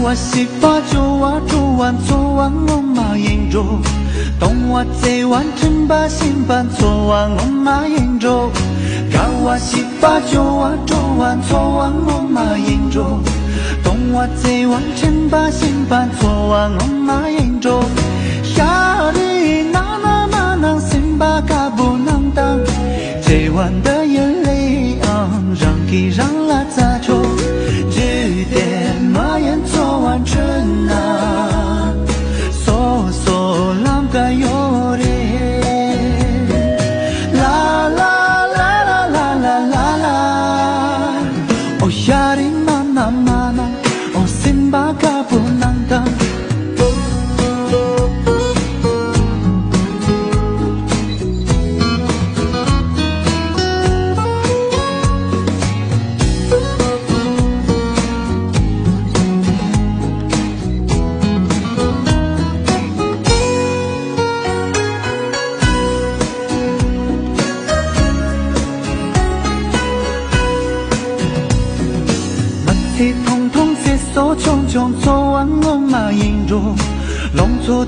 我西巴就我主完做完我妈研究，东我这完真把心办做完我妈研究，高我西巴就我主完做完我妈研究，东我这完真把心办做完我妈研究，下里那那那那心巴嘎不能当，这完的眼泪让给让了咋做？只得马眼做完真啊，嗦嗦啷个有的，啦啦啦啦啦啦啦啦，哦呀的嘛那嘛那，哦心巴嘎不能当。通通接受，匆匆做完我妈引入，弄错。